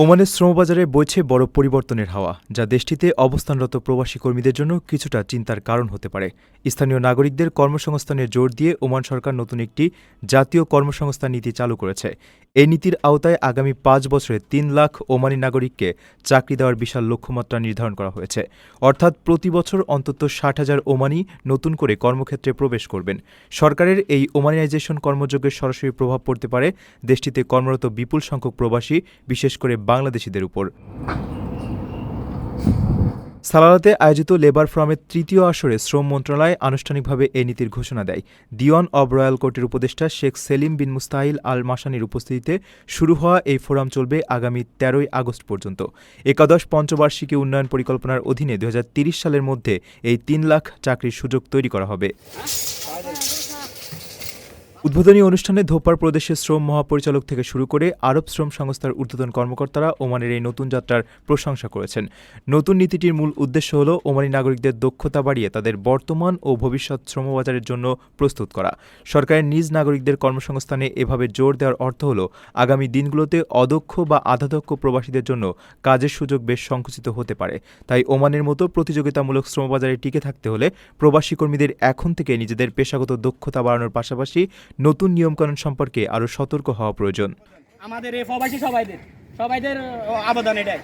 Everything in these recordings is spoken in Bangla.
ওমানের শ্রমবাজারে বইছে বড় পরিবর্তনের হাওয়া, যা দেশটিতে অবস্থানরত প্রবাসী কর্মীদের জন্য কিছুটা চিন্তার কারণ হতে পারে। স্থানীয় নাগরিকদের কর্মসংস্থানে জোর দিয়ে ওমান সরকার নতুন একটি জাতীয় কর্মসংস্থান নীতি চালু করেছে। এই নীতির আওতায় আগামী ৫ বছরে ৩ লাখ ওমানি নাগরিককে চাকরি দেওয়ার বিশাল লক্ষ্যমাত্রা নির্ধারণ করা হয়েছে। অর্থাৎ প্রতি বছর অন্তত ৬০,০০০ ওমানি নতুন করে কর্মক্ষেত্রে প্রবেশ করবেন। সরকারের এই ওমানাইজেশন কর্মযজ্ঞের সরাসরি প্রভাব পড়তে পারে দেশটিতে কর্মরত বিপুল সংখ্যক প্রবাসী, বিশেষ করে বাংলাদেশিদের উপর। সালালাতে আয়োজিত লেবার ফোরামের তৃতীয় আসরে শ্রম মন্ত্রণালয় আনুষ্ঠানিকভাবে এই নীতির ঘোষণা দেয়। দিওয়ান অব রয়্যাল কোর্টের উপদেষ্টা শেখ সেলিম বিন মুস্তাহিল আল মাসানির উপস্থিতিতে শুরু হওয়া এই ফোরাম চলবে আগামী ১৩ আগস্ট পর্যন্ত। একাদশ পঞ্চবার্ষিকী উন্নয়ন পরিকল্পনার অধীনে ২০৩০ সালের মধ্যে এই ৩ লাখ চাকরির সুযোগ তৈরি করা হবে। উদ্বোধনী অনুষ্ঠানে ধোপার প্রদেশের শ্রম মহাপরিচালক থেকে শুরু করে আরব শ্রম সংস্থার ঊর্ধ্বতন কর্মকর্তারা ওমানের এই নতুন যাত্রার প্রশংসা করেছেন। নতুন নীতিটির মূল উদ্দেশ্য হল ওমানি নাগরিকদের দক্ষতা বাড়িয়ে তাদের বর্তমান ও ভবিষ্যৎ শ্রমবাজারের জন্য প্রস্তুত করা। সরকারের নিজ নাগরিকদের কর্মসংস্থানে এভাবে জোর দেওয়ার অর্থ হল আগামী দিনগুলোতে অদক্ষ বা আধাদক্ষ প্রবাসীদের জন্য কাজের সুযোগ বেশ সংকুচিত হতে পারে। তাই ওমানের মতো প্রতিযোগিতামূলক শ্রমবাজারে টিকে থাকতে হলে প্রবাসী কর্মীদের এখন থেকে নিজেদের পেশাগত দক্ষতা বাড়ানোর পাশাপাশি নতুন নিয়মকানুন সম্পর্কে আরও সতর্ক হওয়া প্রয়োজন। আমাদের এই প্রবাসী সবাইদের আবেদন এটাই।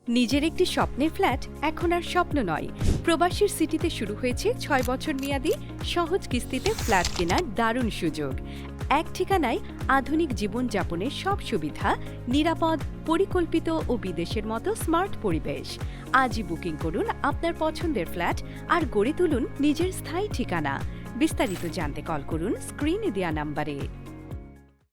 নিজের একটি স্বপ্নের ফ্ল্যাট এখন আর স্বপ্ন নয়। প্রবাসীর সিটিতে শুরু হয়েছে ৬ বছর মেয়াদী সহজ কিস্তিতে ফ্ল্যাট কেনার দারুণ সুযোগ। এক ঠিকানায় আধুনিক জীবনযাপনের সব সুবিধা, নিরাপদ, পরিকল্পিত ও বিদেশের মতো স্মার্ট পরিবেশ। আজই বুকিং করুন আপনার পছন্দের ফ্ল্যাট আর গড়ে তুলুন নিজের স্থায়ী ঠিকানা। বিস্তারিত জানতে কল করুন স্ক্রিনে দেয়া নাম্বারে।